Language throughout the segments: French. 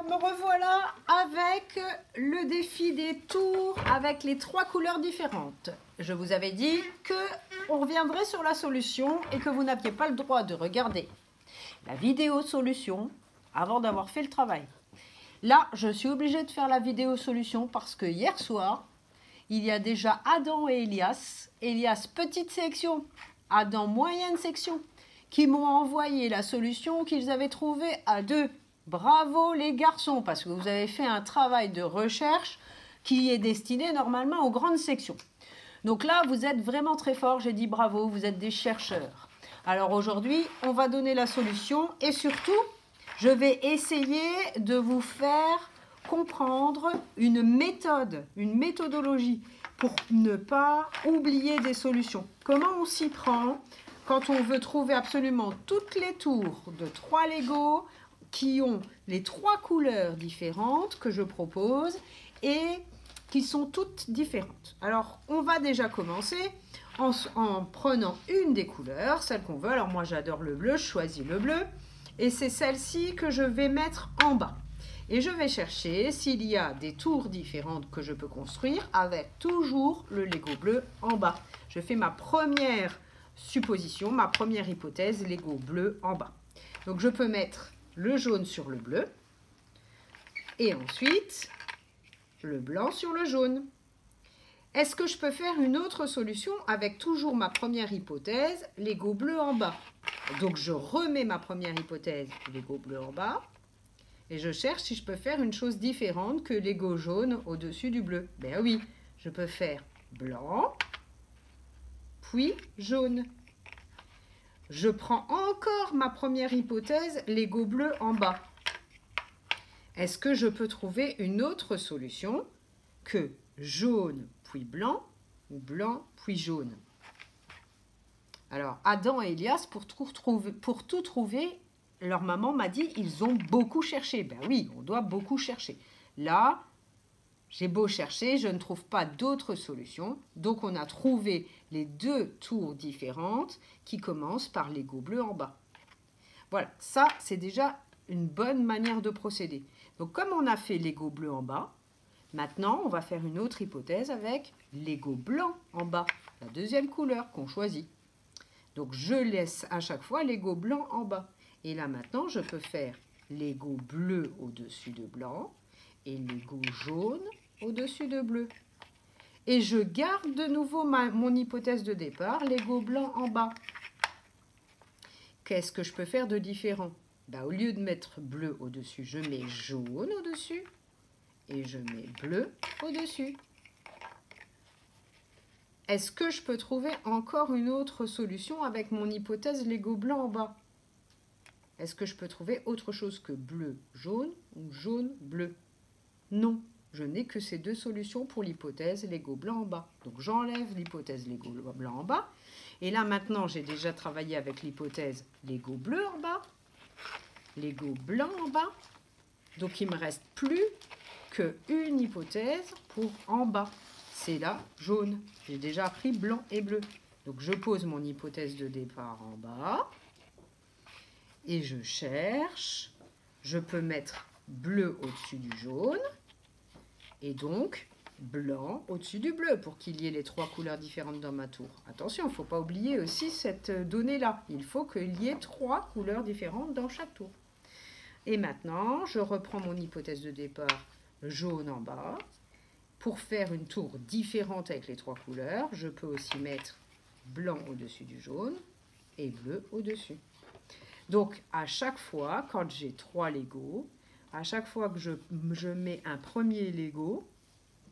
Alors, me revoilà avec le défi des tours avec les 3 couleurs différentes. Je vous avais dit qu'on reviendrait sur la solution et que vous n'aviez pas le droit de regarder la vidéo solution avant d'avoir fait le travail. Là, je suis obligée de faire la vidéo solution parce que hier soir, il y a déjà Adam et Elias. Elias, petite section, Adam, moyenne section, qui m'ont envoyé la solution qu'ils avaient trouvée à 2. Bravo les garçons, parce que vous avez fait un travail de recherche qui est destiné normalement aux grandes sections. Donc là, vous êtes vraiment très forts, j'ai dit bravo, vous êtes des chercheurs. Alors aujourd'hui, on va donner la solution et surtout, je vais essayer de vous faire comprendre une méthode, une méthodologie pour ne pas oublier des solutions. Comment on s'y prend quand on veut trouver absolument toutes les tours de 3 Lego qui ont les 3 couleurs différentes que je propose et qui sont toutes différentes. Alors, on va déjà commencer en prenant une des couleurs, celle qu'on veut. Alors, moi, j'adore le bleu, je choisis le bleu. Et c'est celle-ci que je vais mettre en bas. Et je vais chercher s'il y a des tours différentes que je peux construire avec toujours le Lego bleu en bas. Je fais ma première supposition, ma première hypothèse, Lego bleu en bas. Donc, je peux mettre le jaune sur le bleu et ensuite le blanc sur le jaune. Est-ce que je peux faire une autre solution avec toujours ma première hypothèse, Lego bleu en bas? Donc je remets ma première hypothèse, Lego bleu en bas, et je cherche si je peux faire une chose différente que Lego jaune au-dessus du bleu. Ben oui, je peux faire blanc, puis jaune. Je prends encore ma première hypothèse, Lego bleu en bas. Est-ce que je peux trouver une autre solution que jaune puis blanc ou blanc puis jaune? Alors, Adam et Elias, pour tout trouver, leur maman m'a dit ils ont beaucoup cherché. Ben oui, on doit beaucoup chercher. Là, j'ai beau chercher, je ne trouve pas d'autres solutions. Donc, on a trouvé les 2 tours différentes qui commencent par Lego bleu en bas. Voilà, ça, c'est déjà une bonne manière de procéder. Donc, comme on a fait Lego bleu en bas, maintenant, on va faire une autre hypothèse avec Lego blanc en bas, la deuxième couleur qu'on choisit. Donc, je laisse à chaque fois Lego blanc en bas. Et là, maintenant, je peux faire Lego bleu au-dessus de blanc et Lego jaune au-dessus de bleu. Et je garde de nouveau mon hypothèse de départ, Lego blanc en bas. Qu'est-ce que je peux faire de différent? Ben, au lieu de mettre bleu au-dessus, je mets jaune au-dessus et je mets bleu au-dessus. Est-ce que je peux trouver encore une autre solution avec mon hypothèse Lego blanc en bas? Est-ce que je peux trouver autre chose que bleu jaune ou jaune bleu? Non, je n'ai que ces 2 solutions pour l'hypothèse Lego blanc en bas. Donc j'enlève l'hypothèse Lego blanc en bas. Et là maintenant, j'ai déjà travaillé avec l'hypothèse Lego bleu en bas, Lego blanc en bas. Donc il ne me reste plus qu'une hypothèse pour en bas. C'est là jaune. J'ai déjà pris blanc et bleu. Donc je pose mon hypothèse de départ en bas. Et je cherche. Je peux mettre bleu au-dessus du jaune. Et donc blanc au-dessus du bleu pour qu'il y ait les 3 couleurs différentes dans ma tour. Attention, il ne faut pas oublier aussi cette donnée-là. Il faut qu'il y ait 3 couleurs différentes dans chaque tour. Et maintenant, je reprends mon hypothèse de départ jaune en bas. Pour faire une tour différente avec les 3 couleurs, je peux aussi mettre blanc au-dessus du jaune et bleu au-dessus. Donc, à chaque fois, quand j'ai 3 Lego, à chaque fois que je mets un premier Lego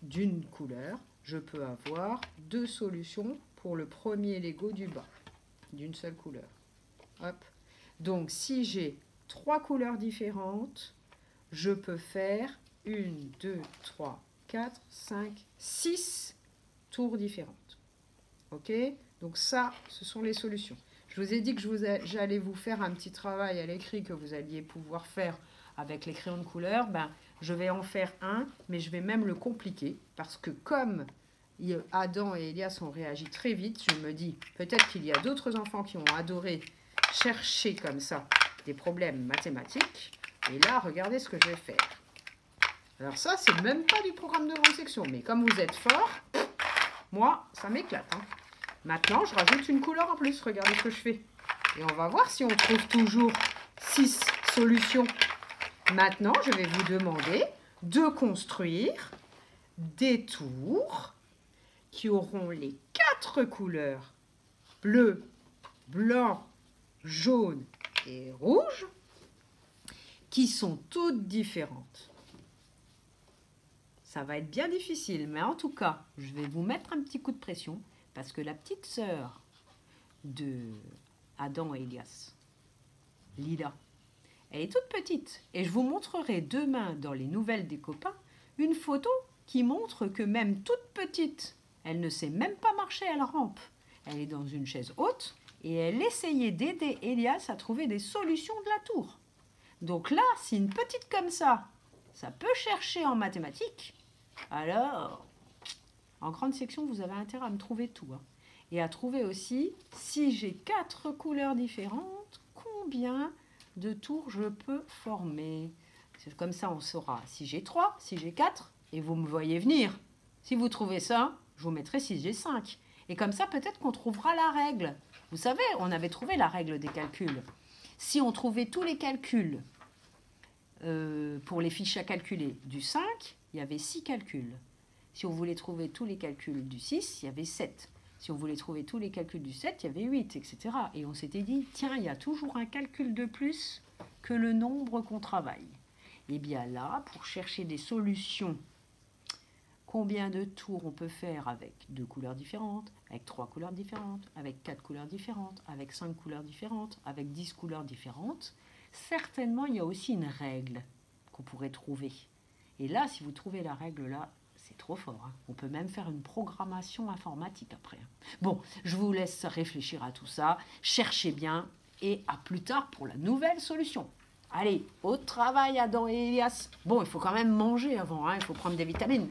d'une couleur, je peux avoir 2 solutions pour le premier Lego du bas, d'une seule couleur. Hop. Donc, si j'ai 3 couleurs différentes, je peux faire 1, 2, 3, 4, 5, 6 tours différentes. Ok? Donc ça, ce sont les solutions. Je vous ai dit que j'allais vous faire un petit travail à l'écrit que vous alliez pouvoir faire avec les crayons de couleur. Ben, je vais en faire un, mais je vais même le compliquer parce que comme Adam et Elias ont réagi très vite, je me dis peut-être qu'il y a d'autres enfants qui ont adoré chercher comme ça des problèmes mathématiques. Et là, regardez ce que je vais faire. Alors ça, c'est même pas du programme de grande section. Mais comme vous êtes fort, moi, ça m'éclate. Hein. Maintenant, je rajoute une couleur en plus. Regardez ce que je fais. Et on va voir si on trouve toujours 6 solutions. Maintenant, je vais vous demander de construire des tours qui auront les 4 couleurs bleu, blanc, jaune et rouge qui sont toutes différentes. Ça va être bien difficile, mais en tout cas, je vais vous mettre un petit coup de pression parce que la petite sœur de Adam et Elias, Lila, elle est toute petite. Et je vous montrerai demain dans les nouvelles des copains une photo qui montre que même toute petite, elle ne sait même pas marcher à la rampe. Elle est dans une chaise haute et elle essayait d'aider Elias à trouver des solutions de la tour. Donc là, si une petite comme ça peut chercher en mathématiques, alors, en grande section, vous avez intérêt à me trouver tout. Hein. Et à trouver aussi, si j'ai 4 couleurs différentes, combien de tours je peux former. C'est comme ça, on saura si j'ai 3, si j'ai 4, et vous me voyez venir. Si vous trouvez ça, je vous mettrai si j'ai 5. Et comme ça, peut-être qu'on trouvera la règle. Vous savez, on avait trouvé la règle des calculs. Si on trouvait tous les calculs pour les fiches à calculer du 5, il y avait 6 calculs. Si on voulait trouver tous les calculs du 6, il y avait 7. Si on voulait trouver tous les calculs du 7, il y avait 8, etc. Et on s'était dit, tiens, il y a toujours un calcul de plus que le nombre qu'on travaille. Et bien là, pour chercher des solutions, combien de tours on peut faire avec 2 couleurs différentes, avec 3 couleurs différentes, avec 4 couleurs différentes, avec 5 couleurs différentes, avec 10 couleurs différentes, certainement, il y a aussi une règle qu'on pourrait trouver. Et là, si vous trouvez la règle là, c'est trop fort. Hein. On peut même faire une programmation informatique après. Bon, je vous laisse réfléchir à tout ça. Cherchez bien et à plus tard pour la nouvelle solution. Allez, au travail Adam et Elias. Bon, il faut quand même manger avant, hein, il faut prendre des vitamines.